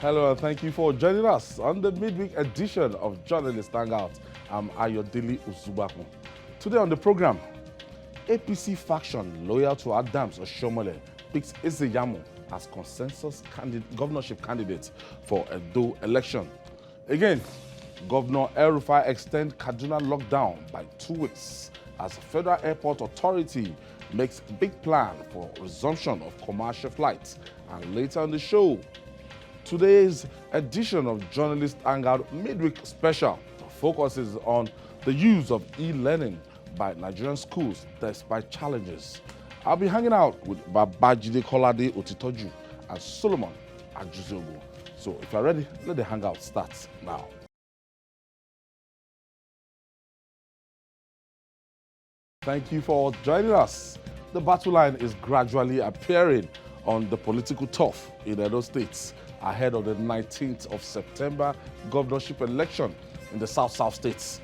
Hello and thank you for joining us on the midweek edition of Journalists Hangout. I'm Ayodele Ozugbakun. Today on the program, APC faction loyal to Adams Oshiomhole picks Ize-Iyamu as consensus governorship candidate for Edo election. Again, Governor El-Rufai extends Kaduna lockdown by 2 weeks as Federal Airport Authority makes big plan for resumption of commercial flights. And later on the show, today's edition of Journalists Hangout Midweek Special focuses on the use of e-learning by Nigerian schools despite challenges. I'll be hanging out with Babajide Kolade-Otitoju and Solomon Ajuziogu. So if you're ready, let the hangout start now. Thank you for joining us. The battle line is gradually appearing on the political turf in Edo State ahead of the 19th of September governorship election in the South states.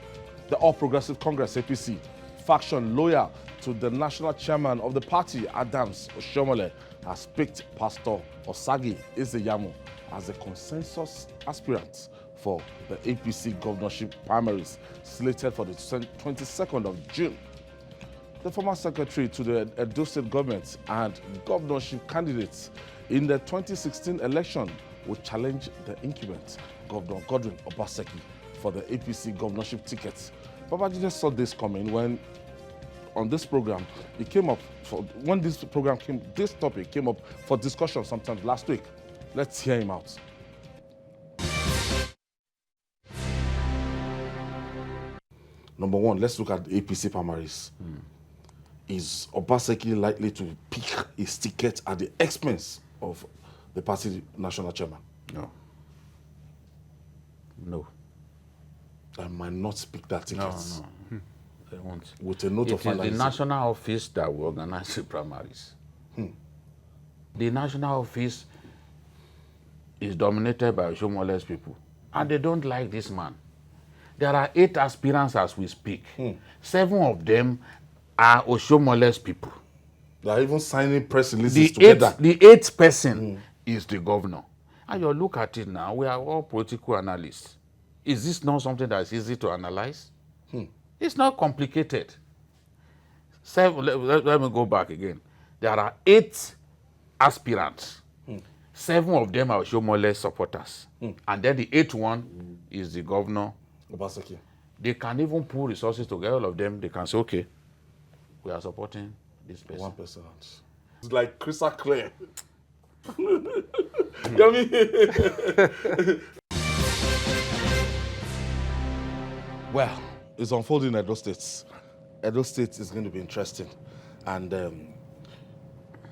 The All Progressive Congress, APC, faction loyal to the national chairman of the party, Adams Oshiomhole, has picked Pastor Osagie Ize-Iyamu as a consensus aspirant for the APC governorship primaries slated for the 22nd of June. The former secretary to the Edo State government and governorship candidates in the 2016 election will challenge the incumbent Governor Godwin Obaseki for the APC governorship ticket. Babajide saw this coming when, on this program, it came up this topic came up for discussion sometime last week. Let's hear him out. Number one, let's look at the APC primaries. Is Obaseki likely to pick his ticket at the expense of the party national chairman? No. No. I might not pick that ticket. No. They won't. With a note of finalizing. It is the national office that will organize the primaries. The national office is dominated by Oshiomhole's people, and they don't like this man. There are 8 aspirants as we speak. 7 of them are Oshiomhole's people. They are even signing press releases together. The 8th person is the governor. And you look at it now, we are all political analysts. Is this not something that is easy to analyze? It's not complicated. Let me go back again. There are 8 aspirants. 7 of them are Oshiomhole's supporters. And then the 8th one is the governor. Obaseki. They can even pull resources together, all of them. They can say, okay, we are supporting this person. 1%. It's like crystal clear. Well, it's unfolding in Edo State. Edo State is going to be interesting. And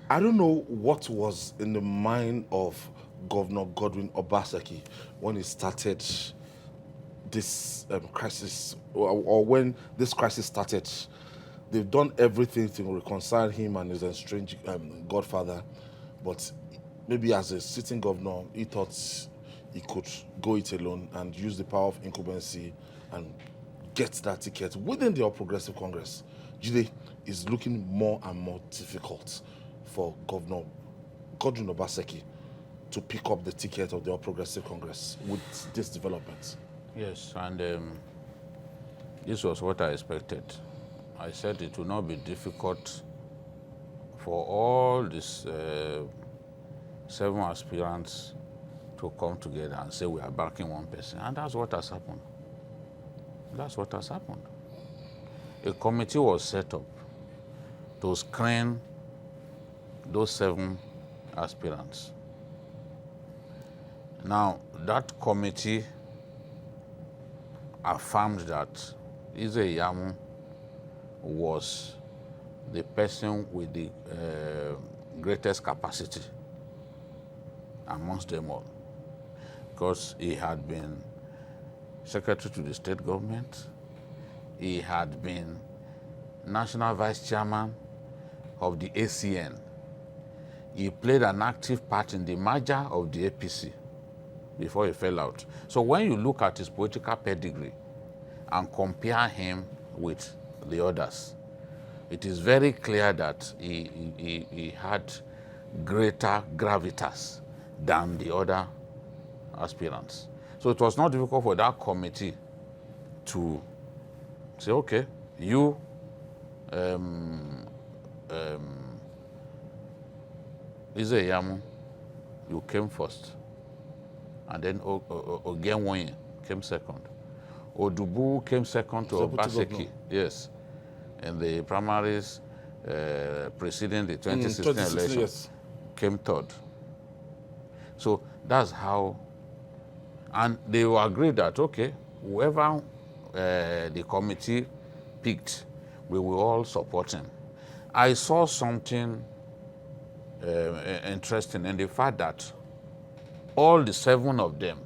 I don't know what was in the mind of Governor Godwin Obaseki when he started this crisis, or when this crisis started. They've done everything to reconcile him and his estranged godfather, but maybe as a sitting governor, he thought he could go it alone and use the power of incumbency and get that ticket within the All Progressive Congress. Jide is looking more and more difficult for Governor Godwin Obaseki to pick up the ticket of the All Progressive Congress with this development. Yes, and this was what I expected. I said it will not be difficult for all these 7 aspirants to come together and say we are backing one person. And that's what has happened. That's what has happened. A committee was set up to screen those 7 aspirants. Now, that committee affirmed that Ize-Iyamu was the person with the greatest capacity amongst them all, because he had been secretary to the state government, he had been national vice chairman of the ACN, he played an active part in the merger of the APC before he fell out. So when you look at his political pedigree and compare him with the others, it is very clear that he had greater gravitas than the other aspirants. So it was not difficult for that committee to say, okay, you, Ize-Iyamu, you came first. And then Ogenwoye came second. Odubu came second to Obaseki, yes, in the primaries preceding the 2016 election, yes. Came third. So that's how, and they will agree that, okay, whoever the committee picked, we will all support him. I saw something interesting in the fact that all the 7 of them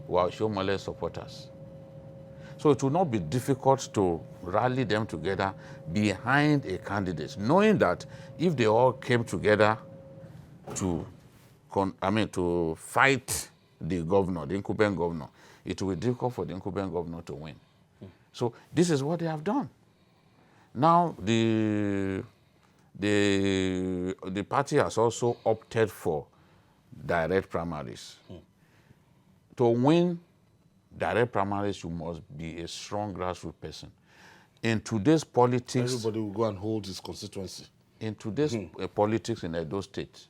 were Oshiomhole supporters. So it will not be difficult to rally them together behind a candidate, knowing that if they all came together to fight the governor, the incumbent governor, it will be difficult for the incumbent governor to win. So this is what they have done. Now the party has also opted for direct primaries. To win direct primaries, you must be a strong grassroots person. In today's politics, everybody will go and hold his constituency. In today's politics in Edo State,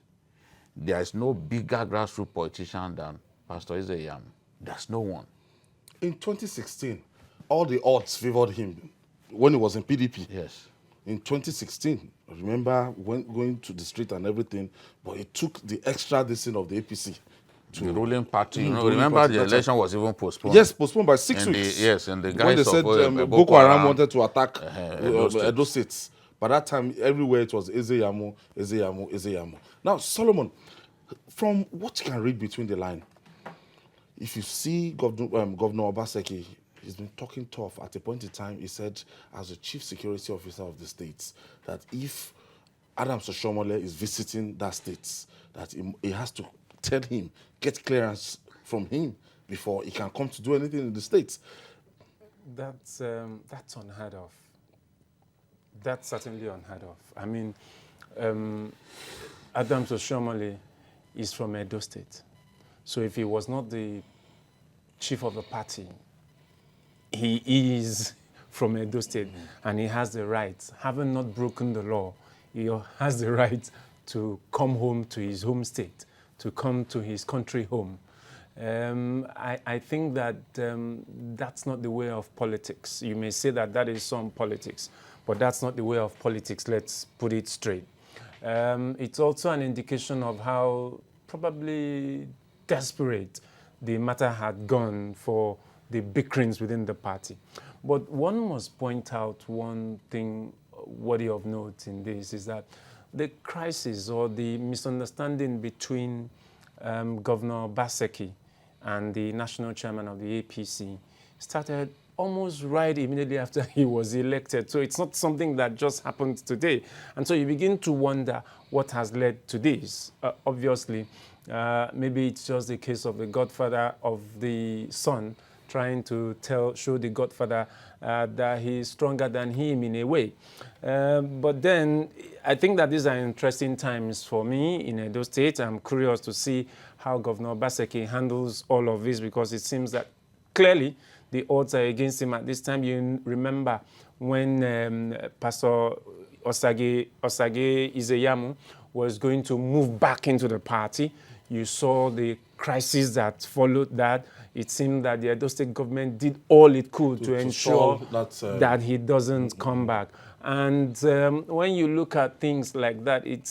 there is no bigger grassroots politician than Pastor Ize-Iyamu. There's no one. In 2016, all the odds favored him when he was in PDP. Yes. In 2016, I remember when going to the street and everything, but it took the extra distance of the APC. The ruling party, remember the election was even postponed. Yes, postponed by 6 weeks. Yes, and the guys when they said Boko Haram wanted to attack Edo State. By that time, everywhere it was Ize-Iyamu, Ize-Iyamu, Ize-Iyamu. Now, Solomon, from what you can read between the line, if you see Governor Obaseki, he's been talking tough. At a point in time, he said, as the chief security officer of the state, that if Adams Oshiomhole is visiting that state, that he has to tell him, get clearance from him before he can come to do anything in the States. That's unheard of. That's certainly unheard of. I mean, Adams Oshiomhole is from Edo State. So if he was not the chief of the party, he is from Edo State, and he has the right, having not broken the law, he has the right to come home to his home state, to come to his country home. I think that that's not the way of politics. You may say that that is some politics, but that's not the way of politics, let's put it straight. It's also an indication of how probably desperate the matter had gone for the bickerings within the party. But one must point out one thing worthy of note in this is that the crisis or the misunderstanding between Governor Obaseki and the national chairman of the APC started almost right immediately after he was elected. So it's not something that just happened today. And so you begin to wonder what has led to this. Obviously, maybe it's just the case of the godfather of the son trying to show the godfather that he is stronger than him in a way. But then I think that these are interesting times for me in Edo State. I'm curious to see how Governor Obaseki handles all of this, because it seems that clearly the odds are against him at this time. You remember when Pastor Osagie Ize-Iyamu was going to move back into the party. You saw the crisis that followed that. It seemed that the Edo State government did all it could to ensure that he doesn't come back. And when you look at things like that, it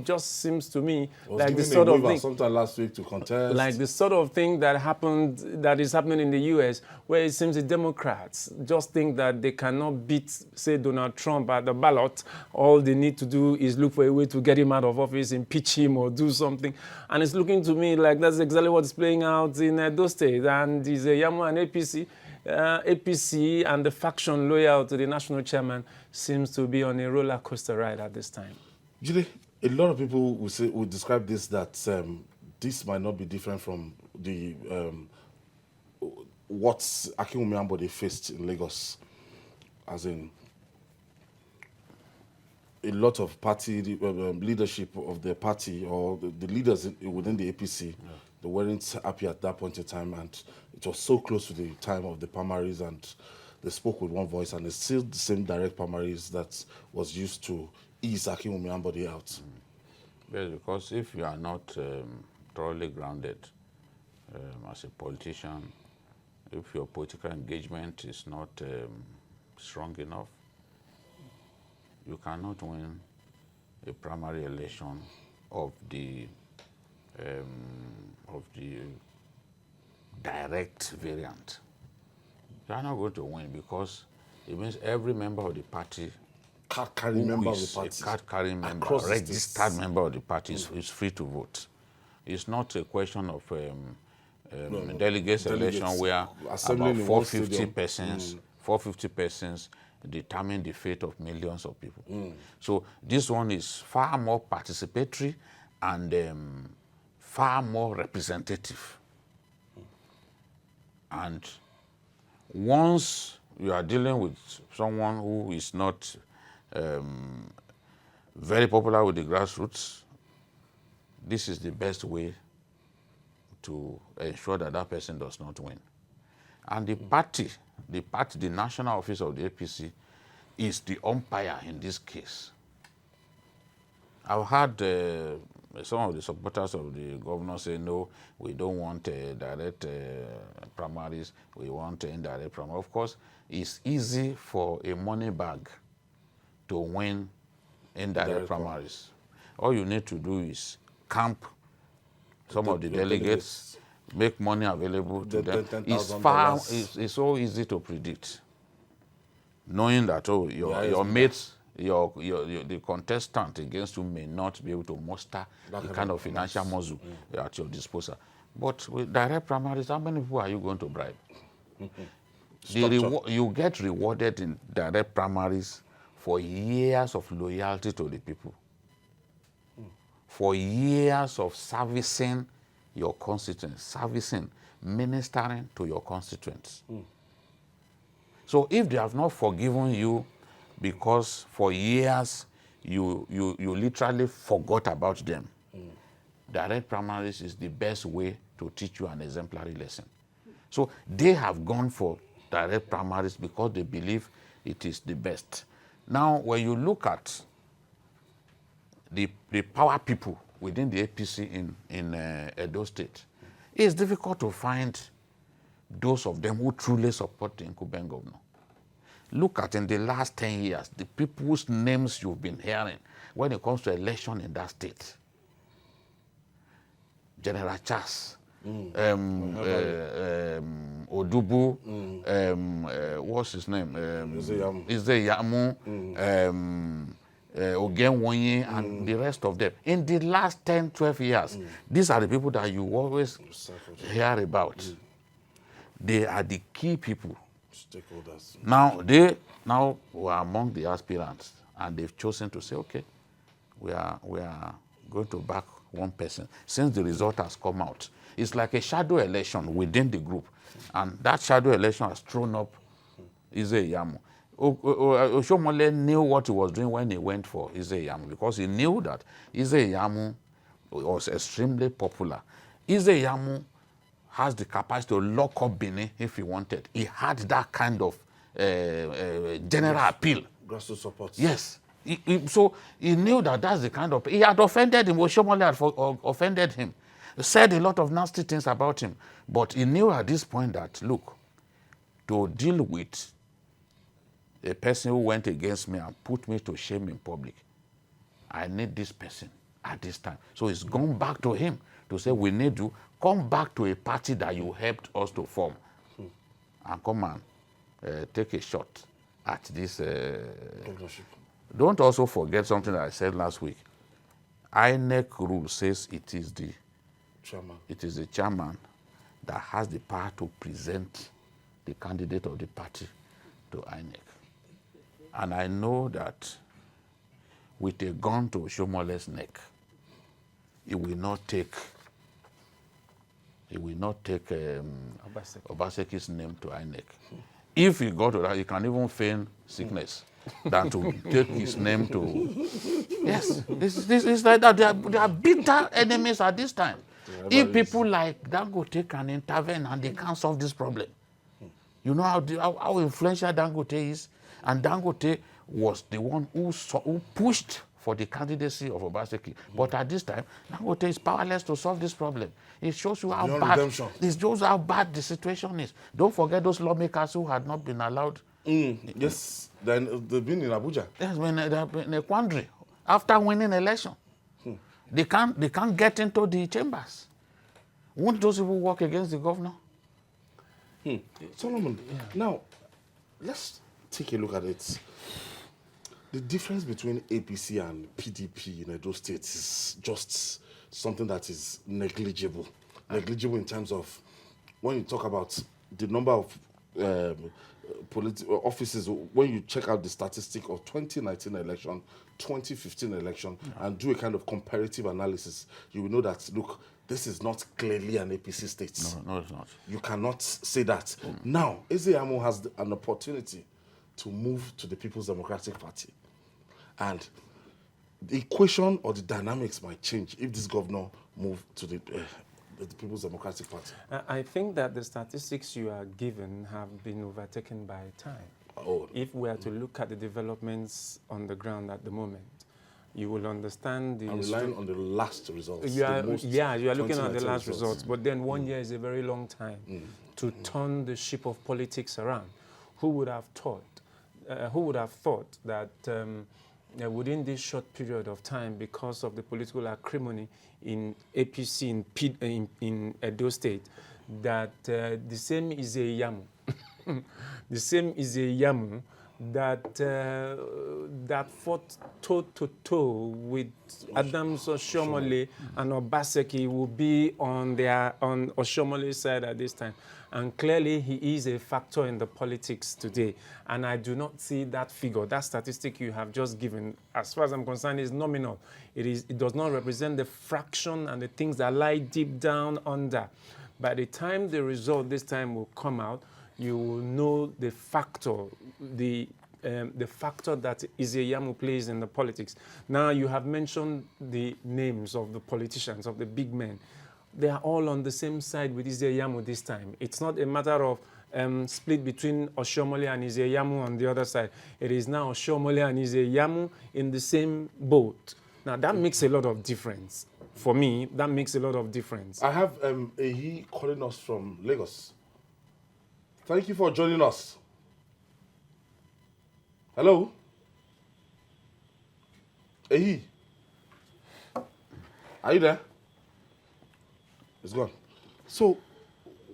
just seems to me like the sort of thing. Sometime last week to contest. Like the sort of thing that is happening in the U.S., where it seems the Democrats just think that they cannot beat, say, Donald Trump at the ballot. All they need to do is look for a way to get him out of office, impeach him, or do something. And it's looking to me like that's exactly what's playing out in Edo State. And Ize-Iyamu and APC and the faction loyal to the national chairman seems to be on a roller coaster ride at this time. Jide, a lot of people will describe this that this might not be different from the what Akinwumi Ambode faced in Lagos, as in a lot of party leadership of the party or the leaders within the APC they weren't happy at that point in time, and it was so close to the time of the primaries, and they spoke with one voice, and it's still the same direct primaries that was used to ease Akinwumi Ambode out. Yes, because if you are not thoroughly grounded as a politician, if your political engagement is not strong enough, you cannot win a primary election of the direct variant. You are not going to win because it means every member of the party, Card-carrying member of the party, a card-carrying member, across the registered states. member of the party is free to vote. It's not a question of delegates election where assembling about in one 450 stadium. persons, 450 persons determine the fate of millions of people. So this one is far more participatory and far more representative. And once you are dealing with someone who is not very popular with the grassroots, this is the best way to ensure that that person does not win. And the party, the national office of the APC is the umpire in this case. I've had some of the supporters of the governor say, no, we don't want direct primaries, we want indirect primaries. Of course, it's easy for a money bag to win indirect primaries. All you need to do is camp some of the delegates, make money available to them. It's so easy to predict, knowing that your mates, the contestant against you may not be able to muster the kind of financial muscle at your disposal. But with direct primaries, how many people are you going to bribe? You get rewarded in direct primaries for years of loyalty to the people, for years of servicing your constituents, ministering to your constituents. So if they have not forgiven you because for years you literally forgot about them, direct primaries is the best way to teach you an exemplary lesson. So they have gone for direct primaries because they believe it is the best. Now, when you look at the power people within the APC in Edo State, it's difficult to find those of them who truly support the incumbent governor. Look at in the last 10 years, the people's names you've been hearing when it comes to election in that state. General Charles, Odubu, what's his name? Ize-Iyamu, Ogenwonyi, and the rest of them. In the last 10, 12 years, these are the people that you always hear about. They are the key people. Stakeholders. Now, they were among the aspirants, and they've chosen to say, okay, we are going to back one person. Since the result has come out, it's like a shadow election within the group, and that shadow election has thrown up Ize-Iyamu. Oshiomhole knew what he was doing when he went for Ize-Iyamu, because he knew that Ize-Iyamu was extremely popular. Ize-Iyamu has the capacity to lock up Benin if he wanted. He had that kind of general appeal. Grassroots support. Yes. So he knew that that's the kind of... He had offended him. Oshiomhole had offended him. Said a lot of nasty things about him. But he knew at this point that, look, to deal with a person who went against me and put me to shame in public, I need this person at this time. So he's gone back to him to say, we need to come back to a party that you helped us to form and come and take a shot at this. Governorship. Don't also forget something that I said last week. INEC rule says it is the chairman that has the power to present the candidate of the party to INEC. And I know that with a gun to Oshiomhole's neck, he will not take Obaseki's name to INEC. If he got to that, he can even feign sickness than to take his name to... Yes, this is like that. They are bitter enemies at this time. Yeah. If people like Dangote can intervene and they can't solve this problem, you know how influential Dangote is? And Dangote was the one who pushed for the candidacy of Obaseki. But at this time, Dangote is powerless to solve this problem. It shows you how it shows how bad the situation is. Don't forget those lawmakers who had not been allowed. Yes, then they've been in Abuja. Yes, they've been in a quandary after winning election. They can't get into the chambers. Won't those people work against the governor? Solomon, now let's take a look at it. The difference between APC and PDP in Edo State is just something that is negligible. Negligible in terms of when you talk about the number of political offices. When you check out the statistic of 2019 election, 2015 election, and do a kind of comparative analysis, you will know that, look, this is not clearly an APC state. No, it's not. You cannot say that. Now, Ize-Iyamu has an opportunity to move to the People's Democratic Party. And the equation or the dynamics might change if this governor moves to the People's Democratic Party. I think that the statistics you are given have been overtaken by time. If we are to look at the developments on the ground at the moment, you will understand the... I'm relying on the last results. You are looking at the last results, but then 1 year is a very long time to turn the ship of politics around. Who would have thought that within this short period of time, because of the political acrimony in APC in Edo State, that the same Ize-Iyamu, the same Ize-Iyamu that fought toe-to-toe with Adams Oshiomhole and Obaseki will be on Oshiomole's side at this time. And clearly, he is a factor in the politics today. And I do not see that figure, that statistic you have just given, as far as I'm concerned, is nominal. It does not represent the fraction and the things that lie deep down under. By the time the result this time will come out, you will know the factor, the factor that Ize-Iyamu plays in the politics. Now, you have mentioned the names of the politicians, of the big men. They are all on the same side with Ize-Iyamu this time. It's not a matter of split between Oshiomhole and Ize-Iyamu on the other side. It is now Oshiomhole and Ize-Iyamu in the same boat. Now, that makes a lot of difference. For me, that makes a lot of difference. I have Ehi calling us from Lagos. Thank you for joining us. Hello? Ehi? Are you there? It's gone. So,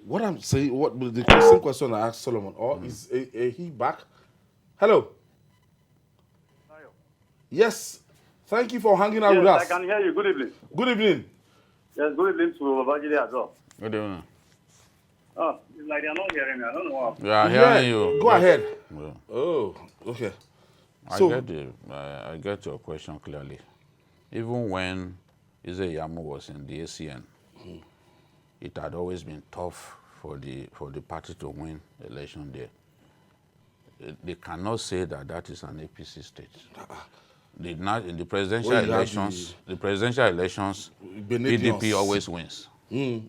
what I'm saying, the same question I asked Solomon, is Ehi back? Hello? Hello. Yes. Thank you for hanging out with us. Yes, I can hear you. Good evening. Good evening. Yes, good evening to Babajide as well. Good evening. Oh, it's like they're not hearing me. I don't know what. We are hearing you. Go ahead. Yeah. Oh, okay. I get your question clearly. Even when Ize-Iyamu was in the ACN, it had always been tough for the party to win election there. They cannot say that is an APC state. In the presidential elections, PDP always wins.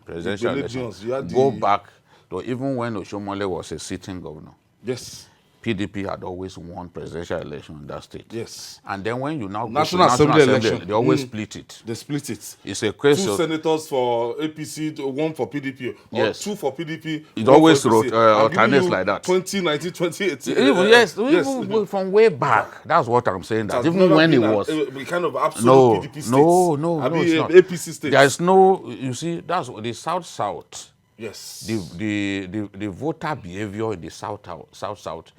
Presidential elections. Go back to even when Oshiomhole was a sitting governor. Yes. PDP had always won presidential election in that state. Yes. And then when you now National go to Assembly National election, Assembly, they always split it. They split it. It's a question. 2 senators for APC, 1 for PDP, or Yes. 2 for PDP. It always alternates like that. 2019, 2018. Even from way back. That's what I'm saying. That even when it was kind of absolute PDP states. No, it's not. APC states. There is no. You see, that's what the South. Yes. The voter behavior in the South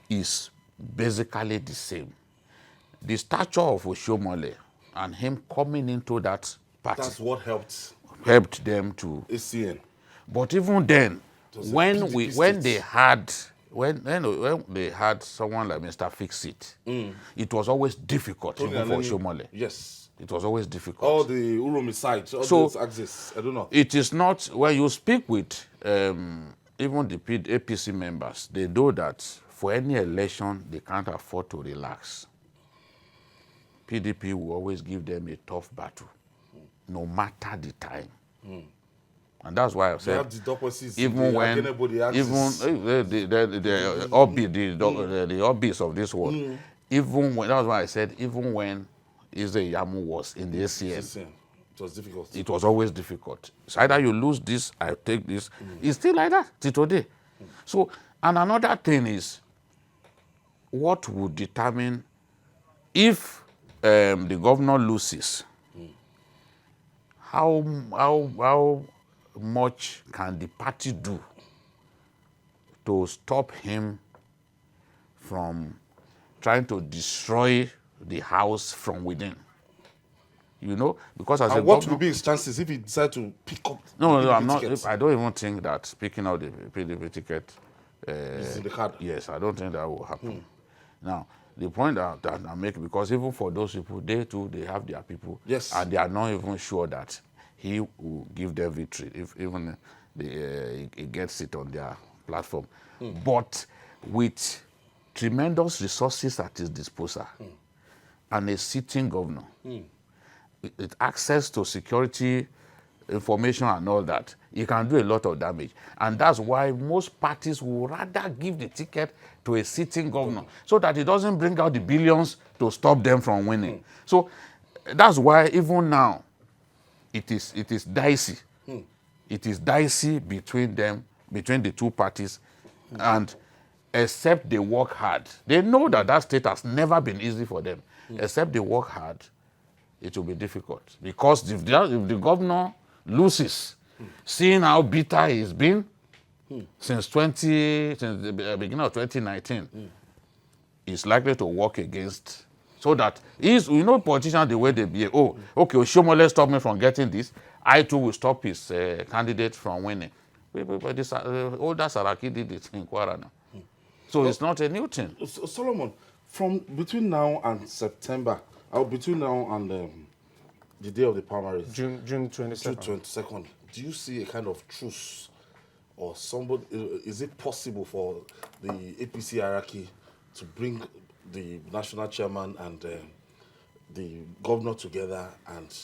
is basically the same. The stature of Oshiomhole and him coming into that party. That's what helped them to ACN. But even then, when they had someone like Mr. Fix-It, it was always difficult even for Oshiomhole. Yes. It was always difficult. All the Uromi sides, all those axes, I don't know. It is not, when you speak with even the APC members, they know that for any election, they can't afford to relax. PDP will always give them a tough battle, no matter the time. And that's why I They said, have the deposits. even when, the hobbies of this world, even when, that's why I said, even when Ize-Iyamu was in the ACN, it was difficult. it was always difficult. It's either you lose this, I take this. It's still like that till today. So, and another thing is, what would determine if the governor loses, how much can the party do to stop him from trying to destroy the house from within? You know, because as a what governor, would be his chances if he decide to pick up? no, the I'm PDP not. ticket? I don't even think that picking out the PDP ticket Is in the card. Yes, I don't think that will happen. Now, the point that I make, because even for those people, they too, they have their people. Yes. And they are not even sure that he will give them victory, if even he gets it on their platform. But with tremendous resources at his disposal and a sitting governor, with access to security information and all that, he can do a lot of damage. And that's why most parties would rather give the ticket to a sitting governor so that it doesn't bring out the billions to stop them from winning. So that's why even now it is dicey. It is dicey between them, between the two parties, and except they work hard. They know that that state has never been easy for them. Except they work hard, it will be difficult. Because if the governor loses, seeing how bitter he's been since the beginning of 2019, is likely to work against, so that you know politicians the way they behave. Oh, okay, Oshiomhole stop me from getting this. I too will stop his candidate from winning. But this older Saraki did it in Kwara now. So it's not a new thing. Solomon, from between now and September, or between now and the day of the primaries, June 22nd. June 22nd, do you see a kind of truce, or somebody? Is it possible for the APC hierarchy to bring the national chairman and the governor together, and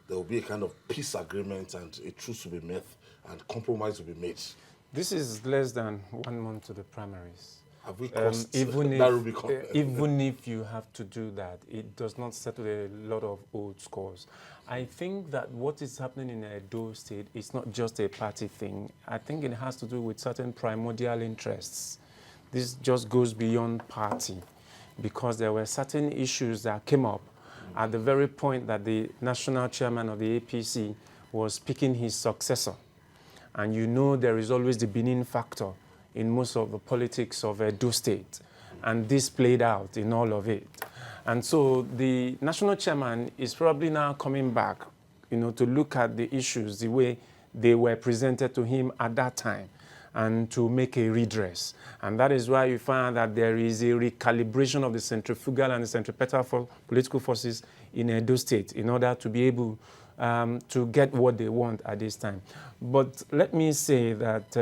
there will be a kind of peace agreement, and a truce will be met, and compromise will be made? This is less than 1 month to the primaries. Have we crossed Even that Rubicon? even if you have to do that, it does not settle a lot of old scores. I think that what is happening in Edo State is not just a party thing. I think it has to do with certain primordial interests. This just goes beyond party, because there were certain issues that came up at the very point that the national chairman of the APC was picking his successor. And you know there is always the Benin factor in most of the politics of Edo State. And this played out in all of it. And so the national chairman is probably now coming back, you know, to look at the issues the way they were presented to him at that time, and to make a redress. And that is why you find that there is a recalibration of the centrifugal and the centripetal political forces in Edo State in order to be able to get what they want at this time. But let me say that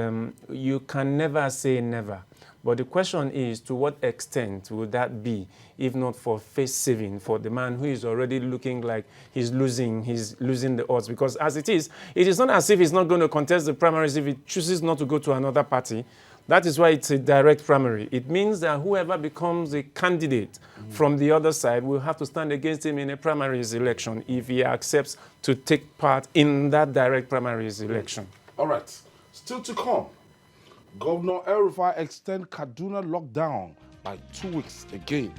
you can never say never. But the question is, to what extent would that be, if not for face saving for the man who is already looking like he's losing the odds? Because as it is not as if he's not going to contest the primaries if he chooses not to go to another party. That is why it's a direct primary. It means that whoever becomes a candidate from the other side will have to stand against him in a primaries election if he accepts to take part in that direct primaries election. All right. Still to come. Governor El-Rufai extend Kaduna lockdown by 2 weeks again.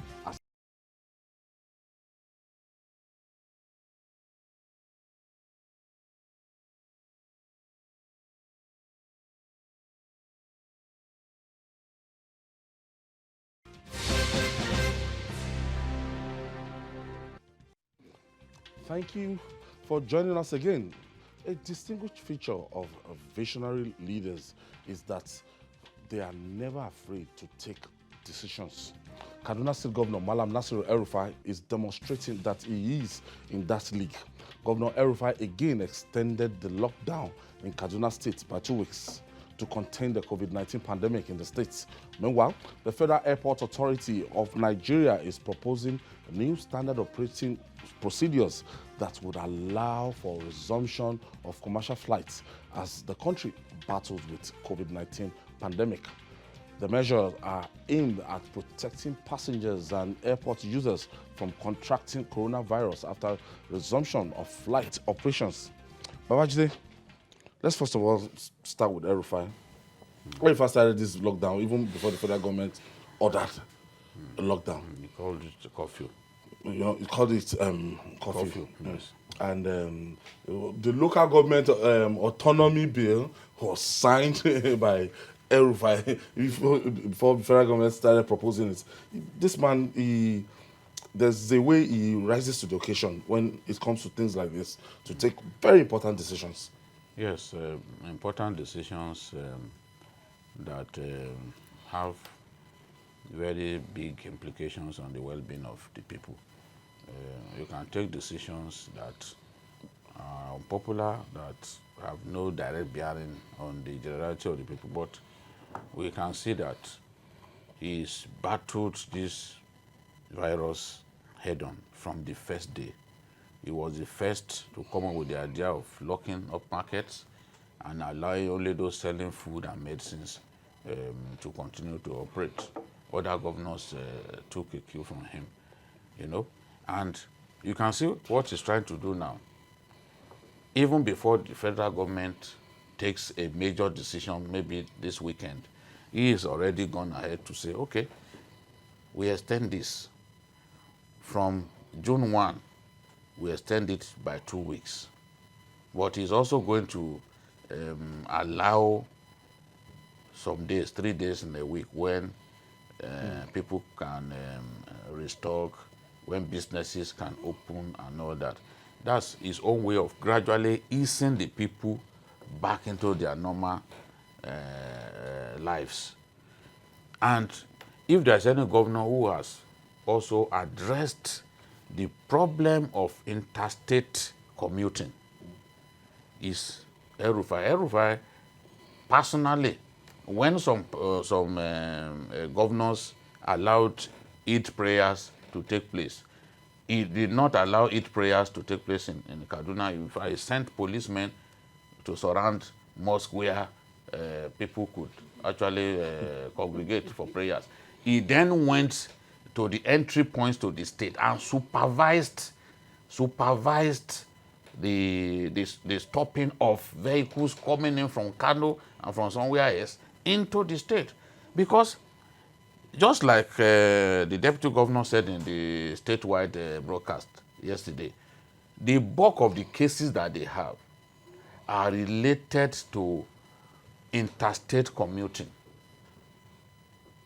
Thank you for joining us again. A distinguished feature of visionary leaders is that they are never afraid to take decisions. Kaduna State Governor Malam Nasiru El-Rufai is demonstrating that he is in that league. Governor El-Rufai again extended the lockdown in Kaduna State by 2 weeks to contain the COVID-19 pandemic in the state. Meanwhile, the Federal Airport Authority of Nigeria is proposing new standard operating procedures that would allow for resumption of commercial flights as the country battles with COVID-19 pandemic. The measures are aimed at protecting passengers and airport users from contracting coronavirus after resumption of flight operations. Babajide, let's first of all start with El-Rufai. When you first started this lockdown, even before the federal government ordered a lockdown, You called it curfew. you know, it called it curfew. Curfew, yes. And the local government autonomy bill was signed by El-Rufai before the federal government started proposing it. This man, there's a way he rises to the occasion when it comes to things like this to take very important decisions. Yes, important decisions that have very big implications on the well-being of the people. You can take decisions that are unpopular, that have no direct bearing on the generality of the people, but we can see that he's battled this virus head-on from the first day. He was the first to come up with the idea of locking up markets and allowing only those selling food and medicines to continue to operate. Other governors took a cue from him, you know. And you can see what he's trying to do now. Even before the federal government takes a major decision, maybe this weekend, he has already gone ahead to say, okay, we extend this from June 1, we extend it by 2 weeks. But he's also going to allow some days, 3 days in a week when people can restock, when businesses can open and all that. That's his own way of gradually easing the people back into their normal lives. And if there's any governor who has also addressed the problem of interstate commuting, is El-Rufai. El-Rufai, personally, when some governors allowed Eid prayers to take place, he did not allow Eid prayers to take place in Kaduna. In fact, he sent policemen to surround mosque where people could actually congregate for prayers. He then went to the entry points to the state and supervised the stopping of vehicles coming in from Kano and from somewhere else into the state. Because just like the deputy governor said in the statewide broadcast yesterday, the bulk of the cases that they have are related to interstate commuting.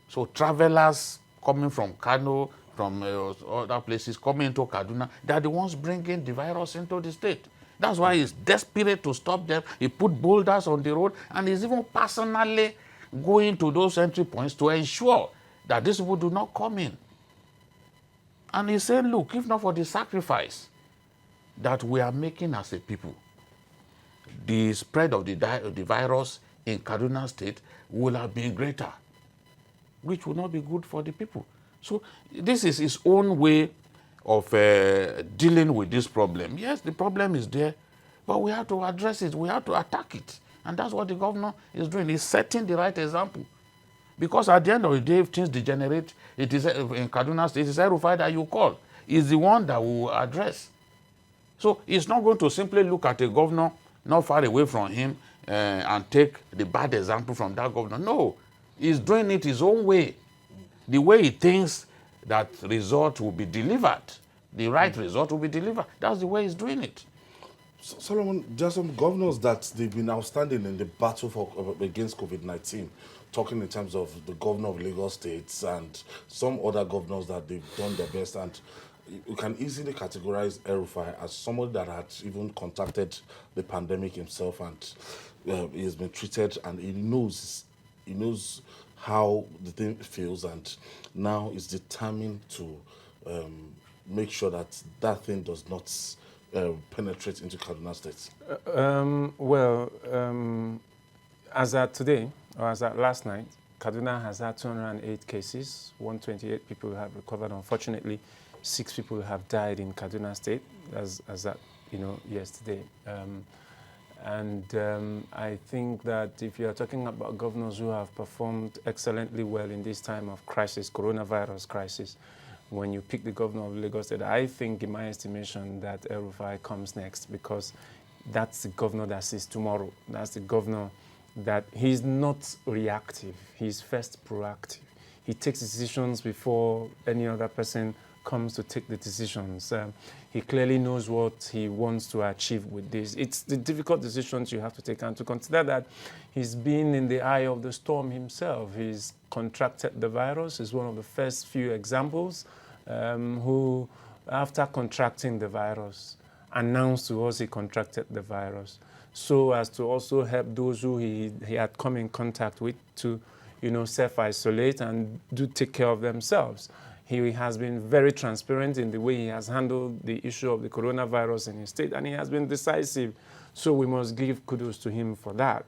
So travelers coming from Kano, from other places, coming into Kaduna, they're the ones bringing the virus into the state. That's why he's desperate to stop them. He put boulders on the road, and he's even personally going to those entry points to ensure that these people do not come in. And he's saying, look, if not for the sacrifice that we are making as a people, the spread of the virus in Kaduna State will have been greater, which will not be good for the people. So this is his own way of dealing with this problem. Yes, the problem is there, but we have to address it. We have to attack it. And that's what the governor is doing. He's setting the right example. Because at the end of the day, if things degenerate, it is in Kaduna State, it is El-Rufai that you call. He's the one that will address. So he's not going to simply look at a governor not far away from him and take the bad example from that governor. No, he's doing it his own way. The way he thinks that result will be delivered, the right result will be delivered. That's the way he's doing it. Solomon, there are some governors that they've been outstanding in the battle against COVID-19, talking in terms of the governor of Lagos State and some other governors that they've done their best. And you can easily categorize El-Rufai as somebody that had even contacted the pandemic himself, and he has been treated, and he knows how the thing feels, and now is determined to make sure that thing does not penetrate into Kaduna State. As at today, or as at last night, Kaduna has had 208 cases, 128 people have recovered. Unfortunately, 6 people have died in Kaduna State, as that, yesterday. I think that if you are talking about governors who have performed excellently well in this time of crisis, coronavirus crisis, when you pick the governor of Lagos State, I think in my estimation that El-Rufai comes next, because that's the governor that sees tomorrow. That's the governor that he's not reactive, he's first proactive. He takes decisions before any other person comes to take the decisions. He clearly knows what he wants to achieve with this. It's the difficult decisions you have to take, and to consider that he's been in the eye of the storm himself. He's contracted the virus. He's one of the first few examples who, after contracting the virus, announced to us he contracted the virus, so as to also help those who he had come in contact with to, self-isolate and do take care of themselves. He has been very transparent in the way he has handled the issue of the coronavirus in his state, and he has been decisive. So we must give kudos to him for that,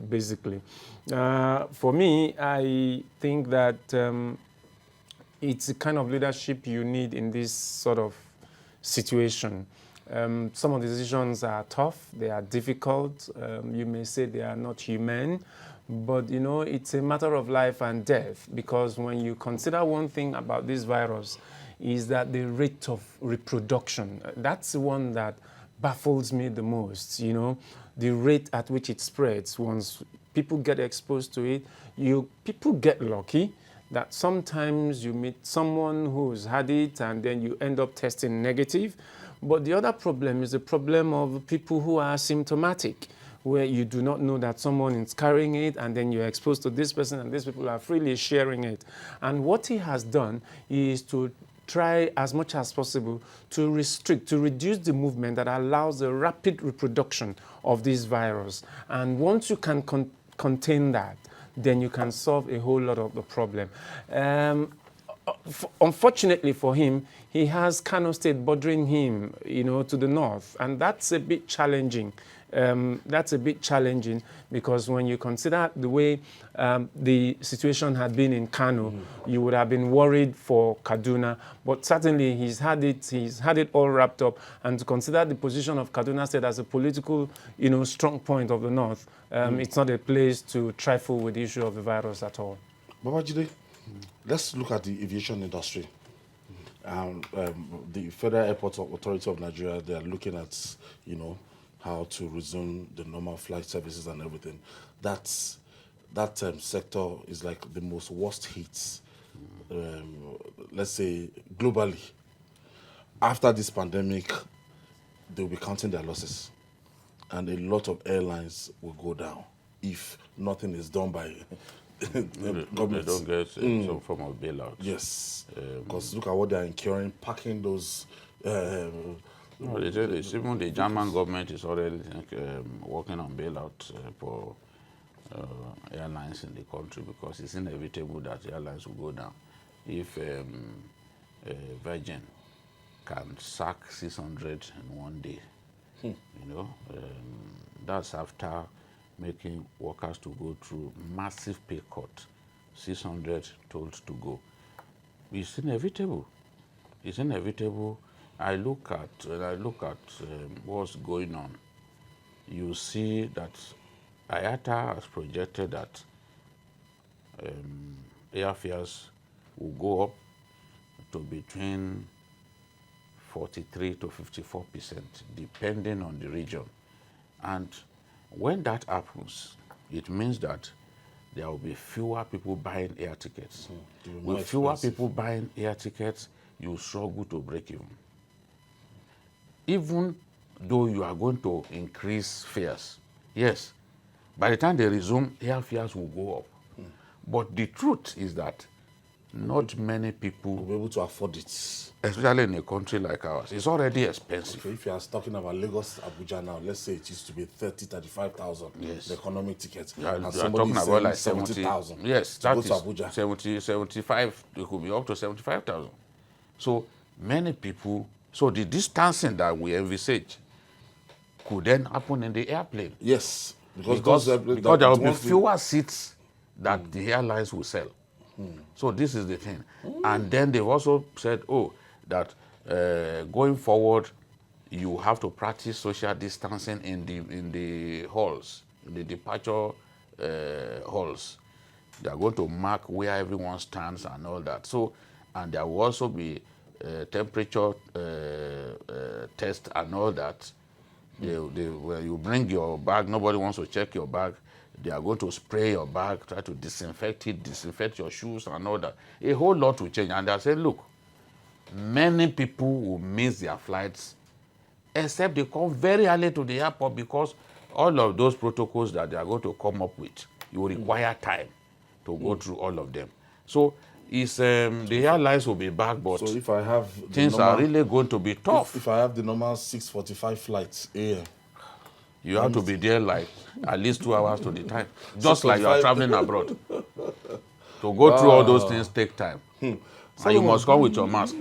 basically. For me, I think that it's the kind of leadership you need in this sort of situation. Some of the decisions are tough, they are difficult, you may say they are not humane, but it's a matter of life and death, because when you consider one thing about this virus is that the rate of reproduction, that's the one that baffles me the most, the rate at which it spreads. Once people get exposed to it, people get lucky that sometimes you meet someone who's had it and then you end up testing negative. But the other problem is the problem of people who are symptomatic, where you do not know that someone is carrying it, and then you're exposed to this person, and these people are freely sharing it. And what he has done is to try as much as possible to reduce the movement that allows the rapid reproduction of this virus. And once you can contain that, then you can solve a whole lot of the problem. Unfortunately for him, he has Kano State bordering him, to the north, and that's a bit challenging. Because when you consider the way the situation had been in Kano, you would have been worried for Kaduna. But certainly he's had it all wrapped up. And to consider the position of Kaduna State as a political, strong point of the north, it's not a place to trifle with the issue of the virus at all. Babajide, let's look at the aviation industry. The Federal Airport Authority of Nigeria, they are looking at, how to resume the normal flight services and everything. That sector is like the most worst hits, let's say, globally. After this pandemic, they'll be counting their losses. And a lot of airlines will go down if nothing is done by government. They don't get some form of bailout. Yes, because look at what they're incurring, packing those... No, even the German government is already working on bailout for airlines in the country, because it's inevitable that airlines will go down. If Virgin can sack 600 in one day, that's after making workers to go through massive pay cut, 600 told to go. It's inevitable. It's inevitable. When I look at what's going on, you see that IATA has projected that airfares will go up to between 43 to 54%, depending on the region. And when that happens, it means that there will be fewer people buying air tickets. With fewer people buying air tickets, you struggle to break even. Even though you are going to increase fares, yes, by the time they resume, airfares will go up. But the truth is that not many people will be able to afford it. Especially in a country like ours. It's already expensive. Okay, if you are talking about Lagos, Abuja now, let's say it used to be 35,000, yes, the economic ticket. You are talking about like 70,000. Yes, that is Abuja. 75, it could be up to 75,000. So many people, so the distancing that we envisage could then happen in the airplane. Yes, because there will be fewer seats that the airlines will sell. So this is the thing. And then they've also said, oh, that going forward, you have to practice social distancing in the halls, in the departure halls. They are going to mark where everyone stands and all that. So, and there will also be temperature test and all that. When you bring your bag, nobody wants to check your bag. They are going to spray your bag, try to disinfect it, disinfect your shoes and all that. A whole lot will change. And they say, look, many people will miss their flights, except they come very early to the airport, because all of those protocols that they are going to come up with, you will require time to go through all of them. So it's, the airlines will be back, but So if I have things are really going to be tough. If I have the normal 6:45 flights a.m., you have to be there like at least 2 hours to the time, just like you are traveling abroad. To go through all those things take time. And you must come with your mask.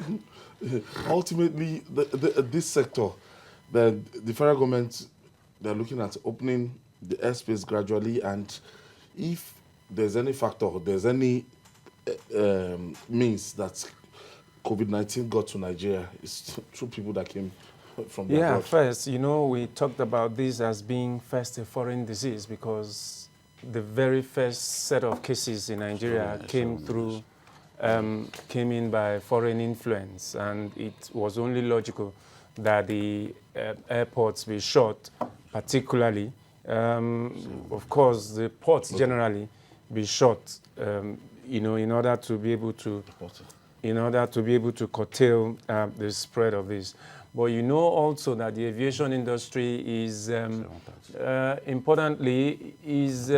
ultimately, this sector, the federal government, they're looking at opening the airspace gradually, and if there's any factor, there's any means that COVID-19 got to Nigeria, it's through people that came from the abroad. First, we talked about this as being first a foreign disease, because the very first set of cases in Nigeria came in by foreign influence, and it was only logical that the airports be shut, particularly. Of course, the ports generally be shut, in order to be able to curtail the spread of this. But also that the aviation industry is, importantly, is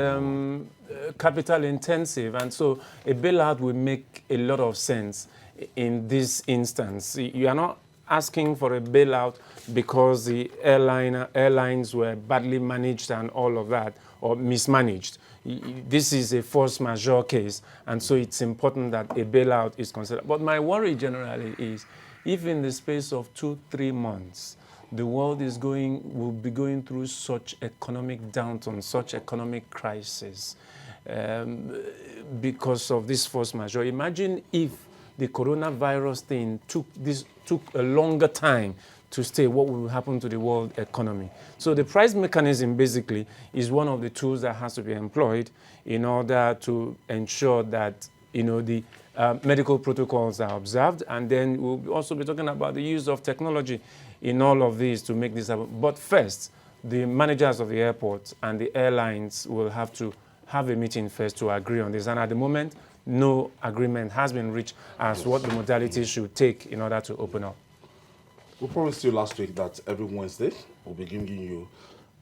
capital intensive, and so a bailout will make a lot of sense in this instance. You are not asking for a bailout because the airlines were badly managed and all of that, or mismanaged. This is a force majeure case, and so it's important that a bailout is considered. But my worry generally is, if in the space of 2-3 months, the world will be going through such economic downturn, such economic crisis, because of this force majeure. Imagine if the coronavirus thing took a longer time to stay, what will happen to the world economy? So the price mechanism basically is one of the tools that has to be employed in order to ensure that the medical protocols are observed, and then we'll also be talking about the use of technology in all of these to make this happen. But first, the managers of the airports and the airlines will have to have a meeting first to agree on this. And at the moment, no agreement has been reached as what the modalities should take in order to open up. We promised you last week that every Wednesday we'll be giving you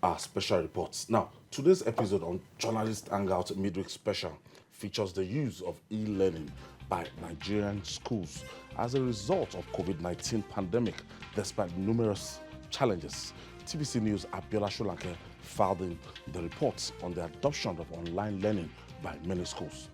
our special reports. Now, today's episode on Journalists Hangout Midweek Special features the use of e-learning by Nigerian schools as a result of COVID-19 pandemic, despite numerous challenges. TVC News' Abiola Sholanke filed in the reports on the adoption of online learning by many schools.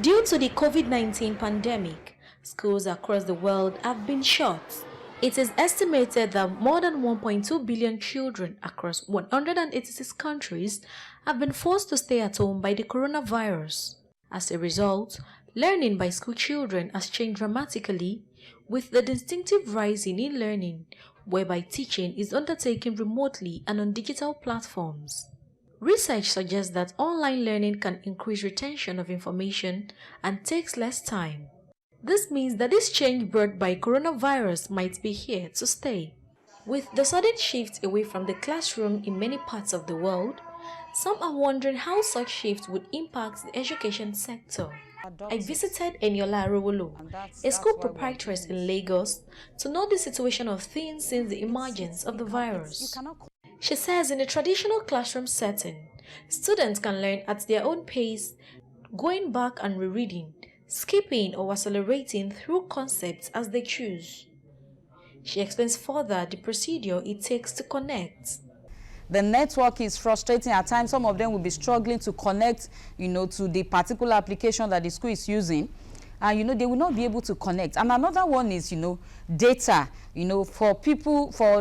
Due to the COVID-19 pandemic, schools across the world have been shut. It is estimated that more than 1.2 billion children across 186 countries have been forced to stay at home by the coronavirus. As a result, learning by school children has changed dramatically, with the distinctive rise in e-learning, whereby teaching is undertaken remotely and on digital platforms. Research suggests that online learning can increase retention of information and takes less time. This means that this change brought by coronavirus might be here to stay. With the sudden shift away from the classroom in many parts of the world, some are wondering how such shift would impact the education sector. I visited Eniola Arowolo, a school proprietress in Lagos, to know the situation of things since the emergence of the virus. She says in a traditional classroom setting, students can learn at their own pace, going back and rereading, skipping or accelerating through concepts as they choose. She explains further the procedure it takes to connect. The network is frustrating at times. Some of them will be struggling to connect, to the particular application that the school is using. and they will not be able to connect. And another one is data, for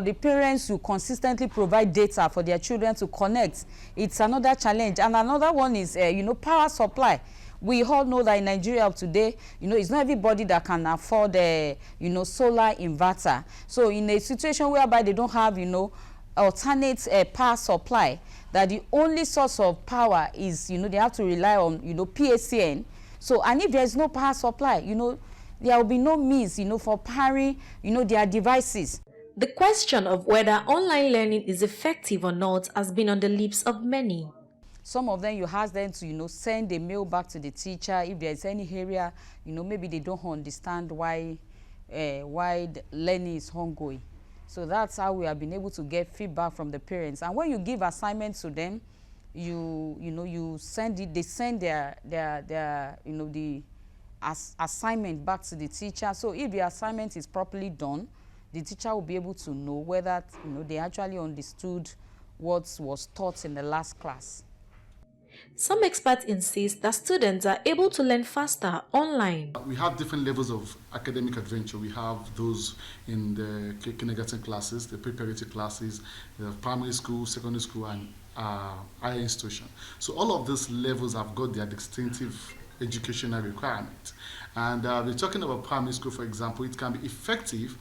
the parents who consistently provide data for their children to connect. It's another challenge. And another one is power supply. We all know that in Nigeria of today, it's not everybody that can afford solar inverter. So in a situation whereby they don't have alternate power supply, that the only source of power is they have to rely on PACN. So, and if there is no power supply, there will be no means for powering their devices. The question of whether online learning is effective or not has been on the lips of many. Some of them, you ask them to send a mail back to the teacher if there is any area maybe they don't understand why the learning is ongoing. So that's how we have been able to get feedback from the parents. And when you give assignments to them, you send it. They send their the assignment back to the teacher. So if the assignment is properly done, the teacher will be able to know whether they actually understood what was taught in the last class. Some experts insist that students are able to learn faster online. We have different levels of academic adventure. We have those in the kindergarten classes, the preparatory classes, the primary school, secondary school, and higher institution. So all of these levels have got their distinctive educational requirement. And we're talking about primary school, for example. It can be effective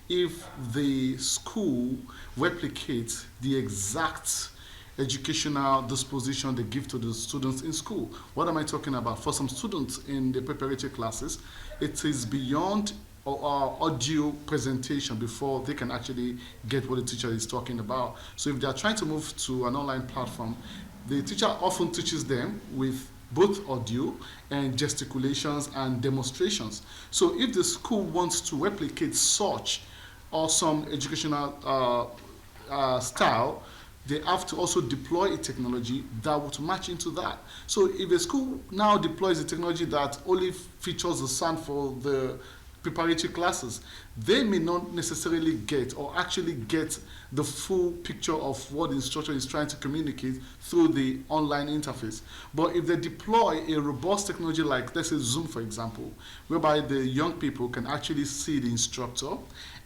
if the school replicates the exact educational disposition they give to the students in school. What am I talking about? For some students in the preparatory classes, it is beyond audio presentation before they can actually get what the teacher is talking about. So if they are trying to move to an online platform, the teacher often teaches them with both audio and gesticulations and demonstrations. So if the school wants to replicate such awesome educational style, they have to also deploy a technology that would match into that. So if a school now deploys a technology that only features the sound for the preparatory classes, they may not necessarily get or actually get the full picture of what the instructor is trying to communicate through the online interface. But if they deploy a robust technology like, let's say, Zoom, for example, whereby the young people can actually see the instructor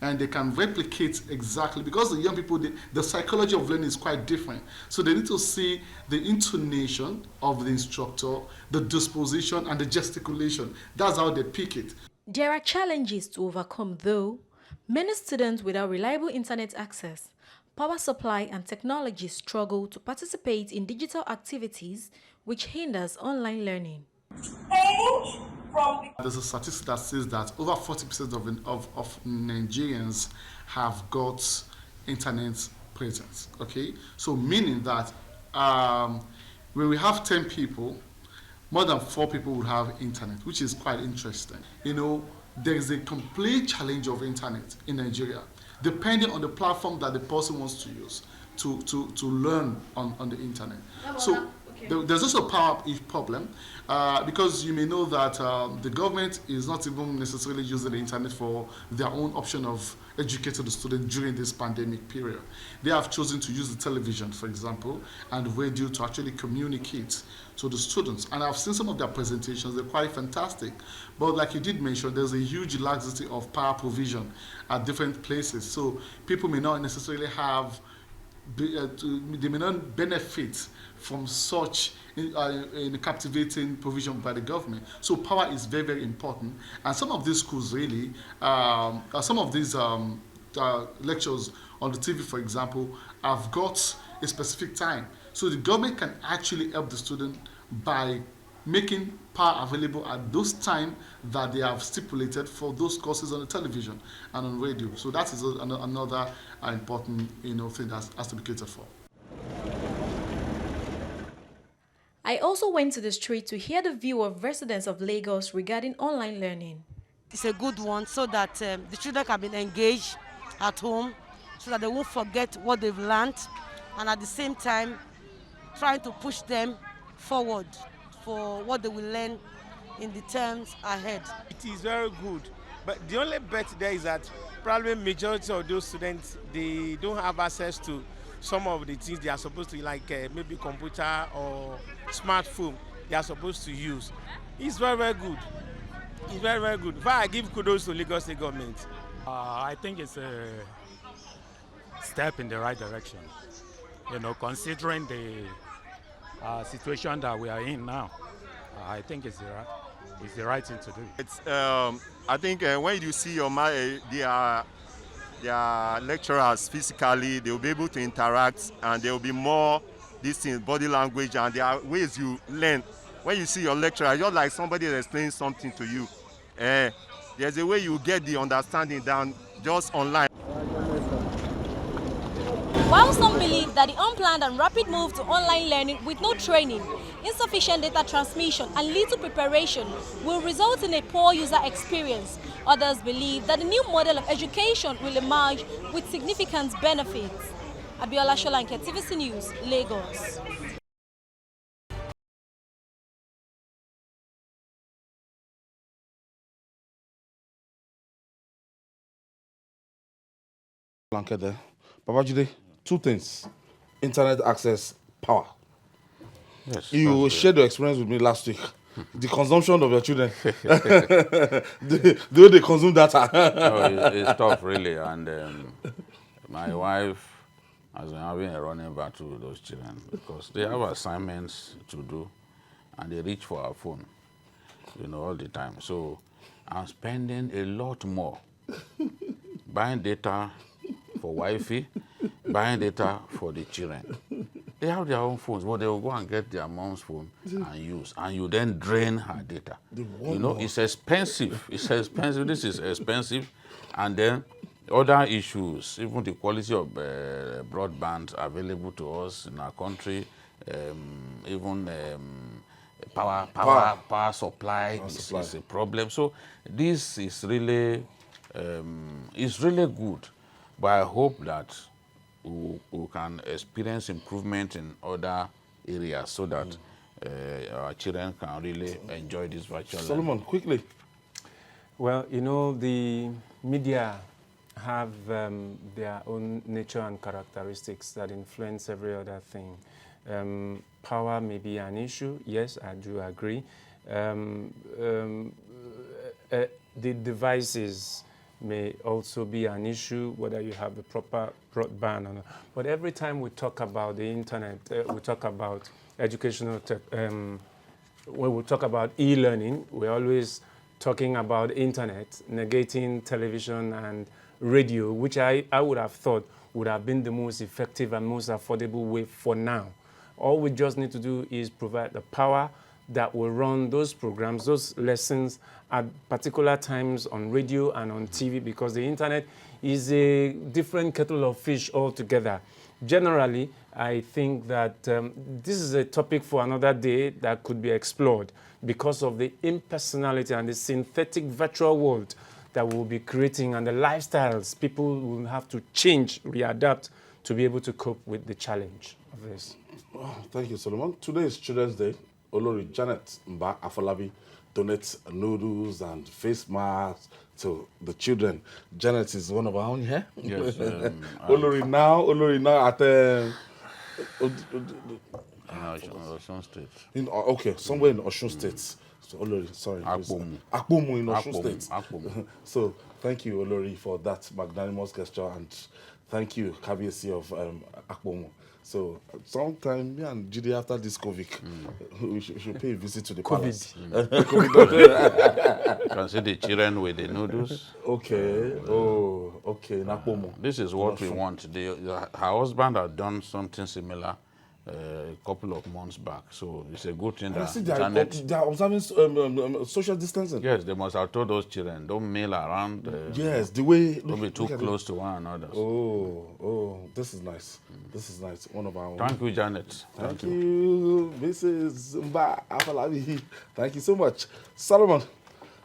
and they can replicate exactly, because the young people, the psychology of learning is quite different. So they need to see the intonation of the instructor, the disposition, and the gesticulation. That's how they pick it. There are challenges to overcome, though. Many students without reliable internet access, power supply, and technology struggle to participate in digital activities, which hinders online learning. There's a statistic that says that over 40% of Nigerians have got internet presence. Okay, so meaning that when we have 10 people, more than 4 people will have internet, which is quite interesting. There is a complete challenge of internet in Nigeria, depending on the platform that the person wants to use to learn on the internet. So there's also a power problem because you may know that the government is not even necessarily using the internet for their own option of educating the student during this pandemic period. They have chosen to use the television, for example, and radio to actually communicate to the students. And I've seen some of their presentations, they're quite fantastic. But like you did mention, there's a huge laxity of power provision at different places. So people may not necessarily have, they may not benefit from such in captivating provision by the government. So power is very, very important. And some of these schools really, some of these lectures on the TV, for example, have got a specific time. So the government can actually help the student by making power available at those times that they have stipulated for those courses on the television and on radio. So that is another important thing that has to be catered for. I also went to the street to hear the view of residents of Lagos regarding online learning. It's a good one so that the children can be engaged at home so that they won't forget what they've learned, and at the same time trying to push them forward for what they will learn in the terms ahead. It is very good, but the only bet there is that probably majority of those students, they don't have access to some of the things they are supposed to, like maybe computer or smartphone they are supposed to use. It's very, very good. It's very, very good. In fact, I give kudos to Lagos State government. I think it's a step in the right direction. You know, considering the situation that we are in now, I think it's the right thing to do. It's I think when you see their lecturers physically, they will be able to interact, and there will be more body language, and there are ways you learn. When you see your lecturer, just like somebody is explaining something to you, there's a way you get the understanding down just online. While some believe that the unplanned and rapid move to online learning with no training, insufficient data transmission and little preparation will result in a poor user experience, others believe that the new model of education will emerge with significant benefits. Abiola Sholanke, TVC News, Lagos. There. Babajide, two things. Internet access, power. Yes. You shared your experience with me last week. The consumption of your children. the way they consume data. No, it's tough, really. And my wife has been having a running battle with those children because they have assignments to do and they reach for our phone, you know, all the time. So I'm spending a lot more buying data for Wi-Fi, buying data for the children. They have their own phones, but they will go and get their mom's phone and use, and you then drain her data. You know, it's expensive. It's expensive. This is expensive, and then other issues, even the quality of broadband available to us in our country, even power supply is a problem. So this is really good. But I hope that we can experience improvement in other areas so that our children can really enjoy this virtual learning. Solomon, quickly. Well, you know, the media have their own nature and characteristics that influence every other thing. Power may be an issue. Yes, I do agree. The devices may also be an issue, whether you have the proper broadband or not. But every time we talk about the internet, we talk about educational tech, when we talk about e-learning, we're always talking about internet, negating television and radio, which I would have thought would have been the most effective and most affordable way for now. All we just need to do is provide the power that will run those programs, those lessons at particular times on radio and on TV, because the internet is a different kettle of fish altogether. Generally, I think that this is a topic for another day that could be explored because of the impersonality and the synthetic virtual world that we'll be creating and the lifestyles people will have to change, readapt to be able to cope with the challenge of this. Oh, thank you, Solomon. Today is Children's Day. Olori Janet Mba Afolabi donates noodles and face masks to the children. Janet is one of our own here. Yes. Olori now at Osun State. Okay, somewhere in Osun State. So Olori, sorry. Akpomu in Osun State. Akpomu. So thank you, Olori, for that magnanimous gesture, and thank you, Kabiyesi of Akpomu. So sometime, me and Judy, after this COVID, we should pay a visit to the palace. You can see the children with the noodles. Okay. Oh, okay. Nakpomo. This is what we want. Her husband had done something similar a couple of months back. So it's a good thing that they are observing social distancing. Yes, they must have told those children, don't mail around. Yes, the way... Don't be too close to one another. Oh, this is nice. This is nice. One of our own. Thank you, Janet. Thank you, Mrs. Mba Afolabi. Thank you so much. Solomon,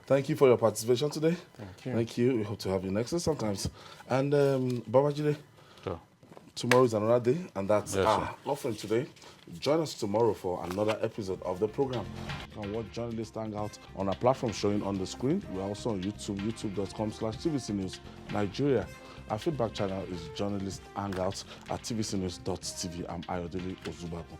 thank you for your participation today. Thank you. Thank you. We hope to have you next sometimes. And Babajide, Sure. Tomorrow is another day, and that's Yes, our friend today. Join us tomorrow for another episode of the program. You can watch Journalists Hangout on our platform showing on the screen. We're also on YouTube, youtube.com/TVC News Nigeria. Our feedback channel is Journalists Hangout at tvcnews.tv. I'm Ayodele Ozugbakun.